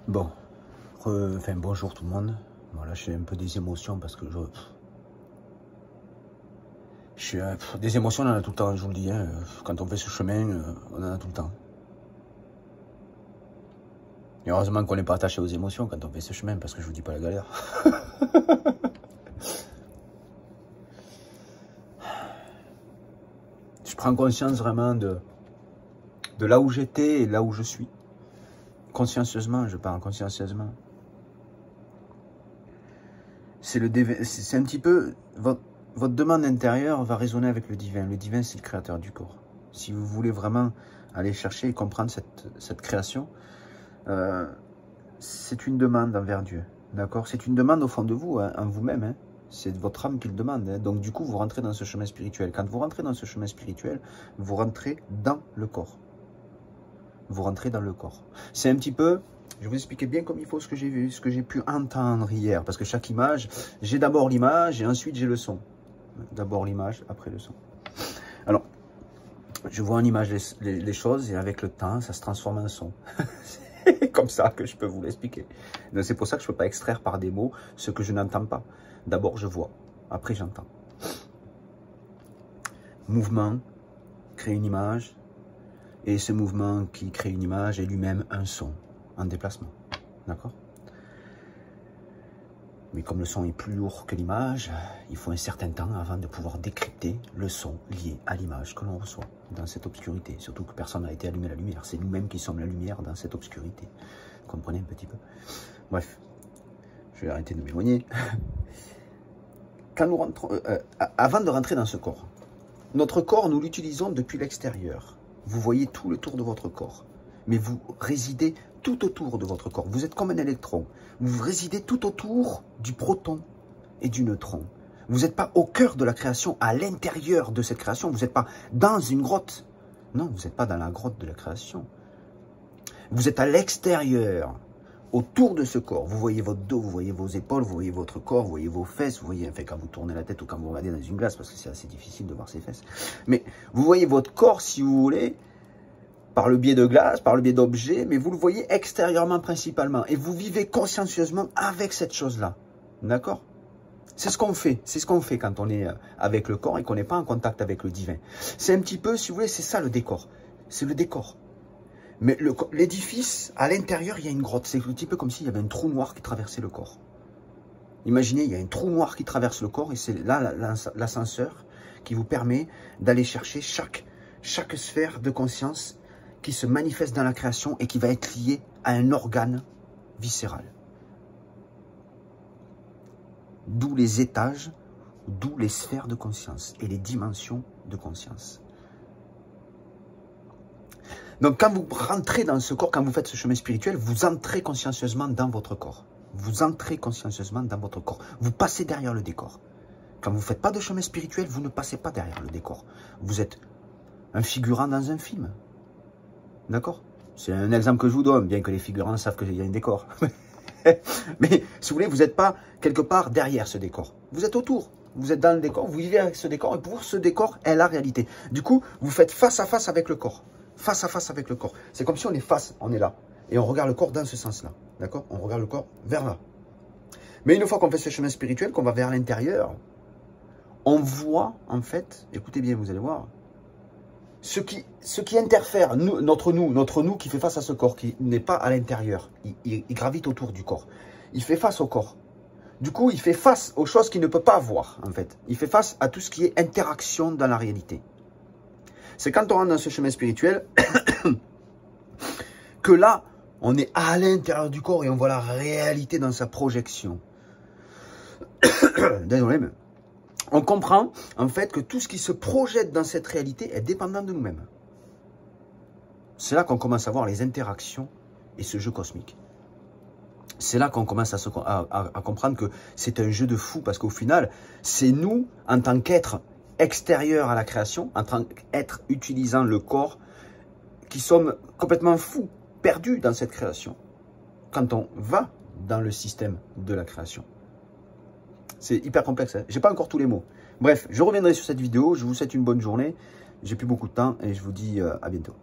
Bon, enfin bonjour tout le monde. Voilà, je suis un peu des émotions parce que des émotions, on en a tout le temps, je vous le dis. Hein. Quand on fait ce chemin, on en a tout le temps. Et heureusement qu'on n'est pas attaché aux émotions quand on fait ce chemin, parce que je vous dis pas la galère. Je prends conscience vraiment de là où j'étais et là où je suis. Consciencieusement, je parle consciencieusement. C'est un petit peu... Votre demande intérieure va résonner avec le divin. Le divin, c'est le créateur du corps. Si vous voulez vraiment aller chercher et comprendre cette création, c'est une demande envers Dieu. D'accord? C'est une demande au fond de vous, hein, en vous-même. Hein. C'est votre âme qui le demande. Hein. Donc du coup, vous rentrez dans ce chemin spirituel. Quand vous rentrez dans ce chemin spirituel, vous rentrez dans le corps. Vous rentrez dans le corps. C'est un petit peu... Je vais vous expliquer bien comme il faut ce que j'ai vu, ce que j'ai pu entendre hier. Parce que chaque image, j'ai d'abord l'image et ensuite j'ai le son. D'abord l'image, après le son. Alors, je vois en image les choses et avec le temps, ça se transforme en son. C'est comme ça que je peux vous l'expliquer. Donc c'est pour ça que je ne peux pas extraire par des mots ce que je n'entends pas. D'abord je vois, après j'entends. Mouvement, crée une image. Et ce mouvement qui crée une image est lui-même un son en déplacement. D'accord? Mais comme le son est plus lourd que l'image, il faut un certain temps avant de pouvoir décrypter le son lié à l'image que l'on reçoit dans cette obscurité. Surtout que personne n'a été allumé la lumière. C'est nous-mêmes qui sommes la lumière dans cette obscurité. Vous comprenez un petit peu? Bref, je vais arrêter de m'éloigner. Quand nous rentrons, avant de rentrer dans ce corps, notre corps, nous l'utilisons depuis l'extérieur. Vous voyez tout le tour de votre corps. Mais vous résidez tout autour de votre corps. Vous êtes comme un électron. Vous résidez tout autour du proton et du neutron. Vous n'êtes pas au cœur de la création, à l'intérieur de cette création. Vous n'êtes pas dans une grotte. Non, vous n'êtes pas dans la grotte de la création. Vous êtes à l'extérieur, autour de ce corps. Vous voyez votre dos, vous voyez vos épaules, vous voyez votre corps, vous voyez vos fesses. Vous voyez, enfin, quand vous tournez la tête ou quand vous regardez dans une glace, parce que c'est assez difficile de voir ses fesses. Mais vous voyez votre corps, si vous voulez, par le biais de glace, par le biais d'objets, mais vous le voyez extérieurement principalement. Et vous vivez consciencieusement avec cette chose-là. D'accord? C'est ce qu'on fait. C'est ce qu'on fait quand on est avec le corps et qu'on n'est pas en contact avec le divin. C'est un petit peu, si vous voulez, c'est ça le décor. C'est le décor. Mais l'édifice, à l'intérieur, il y a une grotte. C'est un petit peu comme s'il y avait un trou noir qui traversait le corps. Imaginez, il y a un trou noir qui traverse le corps et c'est là l'ascenseur qui vous permet d'aller chercher chaque sphère de conscience qui se manifeste dans la création et qui va être lié à un organe viscéral. D'où les étages, d'où les sphères de conscience et les dimensions de conscience. Donc quand vous rentrez dans ce corps, quand vous faites ce chemin spirituel, vous entrez consciencieusement dans votre corps. Vous entrez consciencieusement dans votre corps. Vous passez derrière le décor. Quand vous ne faites pas de chemin spirituel, vous ne passez pas derrière le décor. Vous êtes un figurant dans un film. D'accord? C'est un exemple que je vous donne, bien que les figurants savent qu'il y a un décor. Mais si vous voulez, vous n'êtes pas quelque part derrière ce décor. Vous êtes autour. Vous êtes dans le décor, vous vivez avec ce décor, et pour ce décor est la réalité. Du coup, vous faites face à face avec le corps. Face à face avec le corps. C'est comme si on est face, on est là. Et on regarde le corps dans ce sens-là. D'accord? On regarde le corps vers là. Mais une fois qu'on fait ce chemin spirituel, qu'on va vers l'intérieur, on voit, en fait, écoutez bien, vous allez voir, ce qui interfère, notre nous qui fait face à ce corps, qui n'est pas à l'intérieur, il gravite autour du corps. Il fait face au corps. Du coup, il fait face aux choses qu'il ne peut pas voir, en fait. Il fait face à tout ce qui est interaction dans la réalité. C'est quand on rentre dans ce chemin spirituel que là, on est à l'intérieur du corps et on voit la réalité dans sa projection. Désolé, mais on comprend en fait que tout ce qui se projette dans cette réalité est dépendant de nous-mêmes. C'est là qu'on commence à voir les interactions et ce jeu cosmique. C'est là qu'on commence à comprendre que c'est un jeu de fou parce qu'au final, c'est nous, en tant qu'être extérieur à la création, en tant qu'être utilisant le corps, qui sommes complètement fous, perdus dans cette création, quand on va dans le système de la création. C'est hyper complexe, hein. J'ai pas encore tous les mots. Bref, je reviendrai sur cette vidéo, je vous souhaite une bonne journée, j'ai plus beaucoup de temps et je vous dis à bientôt.